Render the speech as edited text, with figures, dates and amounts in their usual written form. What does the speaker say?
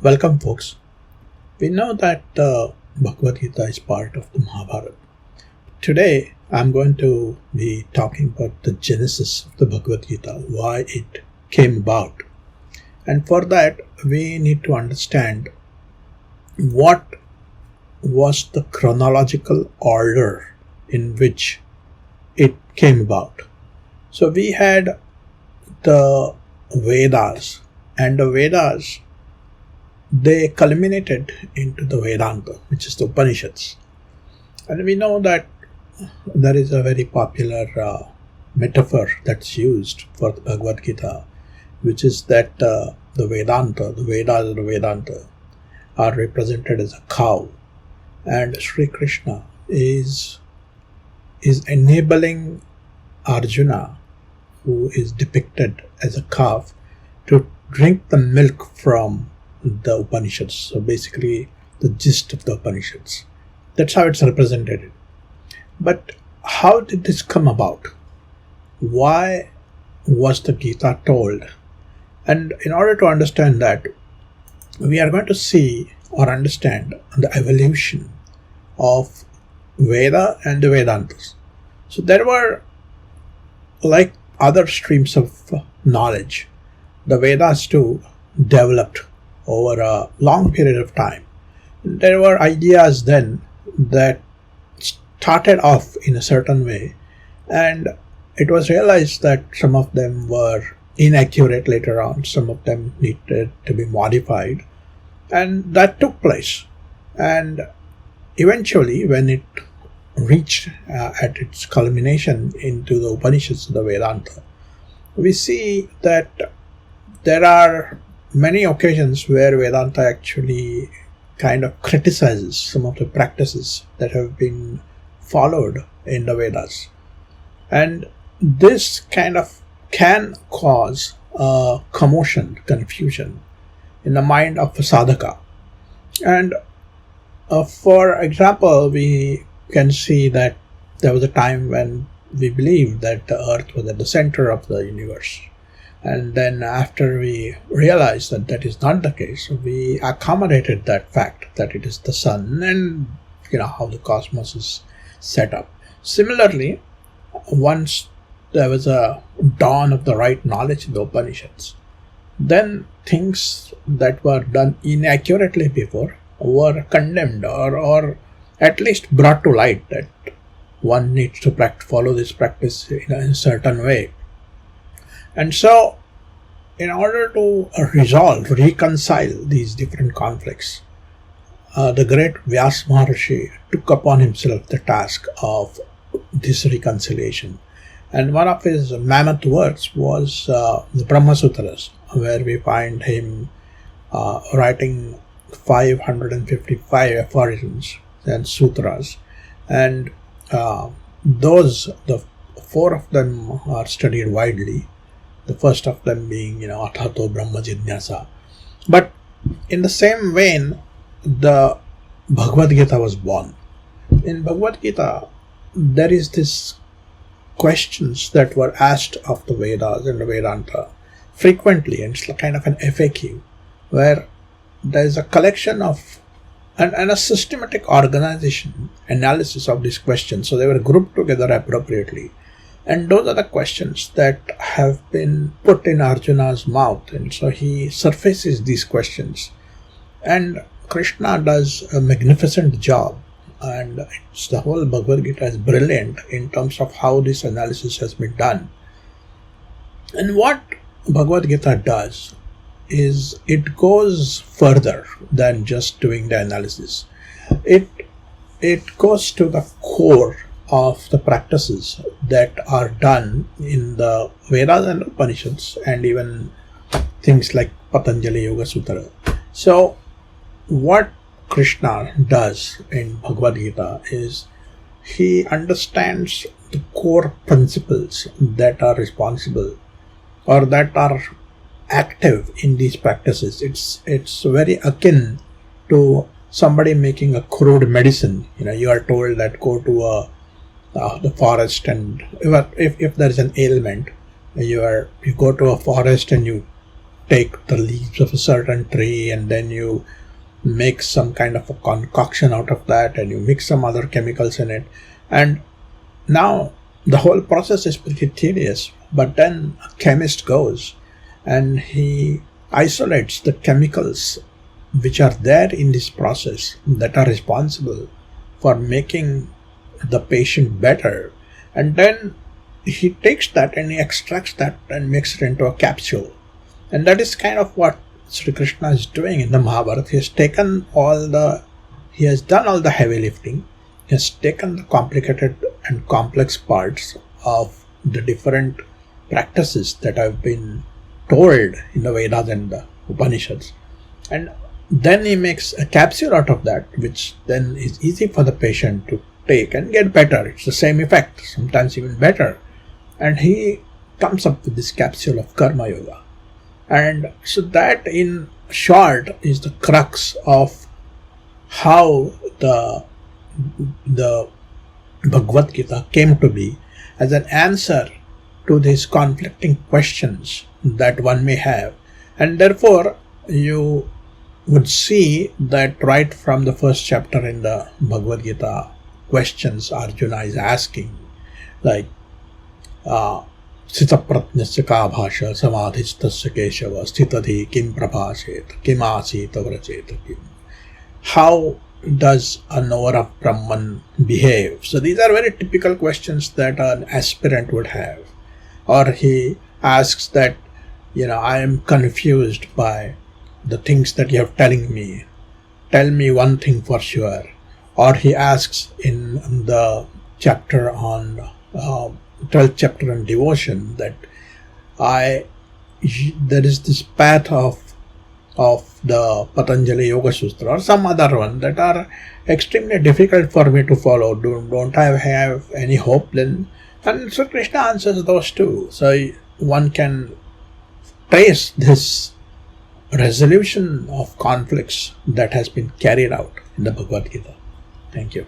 Welcome, folks. We know that the Bhagavad Gita is part of the Mahabharata. Today, I'm going to be talking about the genesis of the Bhagavad Gita, why it came about. And for that, we need to understand what was the chronological order in which it came about. So we had the Vedas, and the Vedas, they culminated into the Vedanta, which is the Upanishads. And we know that there is a very popular metaphor that's used for the Bhagavad Gita, which is that the Vedanta, the Vedas and the Vedanta are represented as a cow, and Sri Krishna is enabling Arjuna, who is depicted as a calf, to drink the milk from the Upanishads. So basically the gist of the Upanishads. That's how it's represented. But how did this come about? Why was the Gita told? And in order to understand that, we are going to see or understand the evolution of Veda and the Vedantas. So there were, like other streams of knowledge, the Vedas too developed over a long period of time. There were ideas then that started off in a certain way, and it was realized that some of them were inaccurate later on, some of them needed to be modified, and that took place. And eventually, when it reached at its culmination into the Upanishads, the Vedanta, we see that there are many occasions where Vedanta actually kind of criticizes some of the practices that have been followed in the Vedas. And this kind of can cause a commotion, confusion in the mind of a sadhaka. And for example, we can see that there was a time when we believed that the earth was at the center of the universe. And then after we realized that that is not the case, we accommodated that fact that it is the sun and how the cosmos is set up. Similarly, once there was a dawn of the right knowledge in the Upanishads, then things that were done inaccurately before were condemned or at least brought to light that one needs to follow this practice in a certain way. And so, in order to reconcile these different conflicts, the great Vyas Maharshi took upon himself the task of this reconciliation. And one of his mammoth works was the Brahma Sutras, where we find him writing 555 aphorisms and sutras. And the four of them are studied widely. The first of them being, Athato Brahma Jidnyasa. But in the same vein, the Bhagavad Gita was born. In Bhagavad Gita, there is this questions that were asked of the Vedas and the Vedanta frequently, and it's kind of an FAQ, where there is a collection of and a systematic organization, analysis of these questions. So they were grouped together appropriately. And those are the questions that have been put in Arjuna's mouth. And so he surfaces these questions. And Krishna does a magnificent job. And the whole Bhagavad Gita is brilliant in terms of how this analysis has been done. And what Bhagavad Gita does is it goes further than just doing the analysis. It goes to the core of the practices that are done in the Vedas and Upanishads, and even things like Patanjali Yoga Sutra. So what Krishna does in Bhagavad Gita is he understands the core principles that are responsible or that are active in these practices. It's very akin to somebody making a crude medicine. You are told that go to the forest, and if there is an ailment, you go to a forest and you take the leaves of a certain tree and then you make some kind of a concoction out of that and you mix some other chemicals in it. And now the whole process is pretty tedious. But then a chemist goes and he isolates the chemicals which are there in this process that are responsible for making the patient better. And then he takes that and he extracts that and makes it into a capsule. And that is kind of what Sri Krishna is doing in the Mahabharata. He has done all the heavy lifting. He has taken the complicated and complex parts of the different practices that have been told in the Vedas and the Upanishads. And then he makes a capsule out of that, which then is easy for the patient to take and get better. It's the same effect, sometimes even better. And he comes up with this capsule of Karma Yoga. And so that in short is the crux of how the Bhagavad Gita came to be, as an answer to these conflicting questions that one may have. And therefore you would see that right from the first chapter in the Bhagavad Gita, questions Arjuna is asking, like Sthita pratnyasya ka bhasha samadhistasya keshava sthitadhi kim prabhashet kim asita vrajeta kim. How does a knower of Brahman behave? So these are very typical questions that an aspirant would have. Or he asks that, I am confused by the things that you are telling me. Tell me one thing for sure. Or he asks in the chapter on 12th chapter on devotion that there is this path of the Patanjali Yoga Sutra or some other one that are extremely difficult for me to follow. Don't I have any hope then? And so Krishna answers those too. So one can trace this resolution of conflicts that has been carried out in the Bhagavad Gita. Thank you.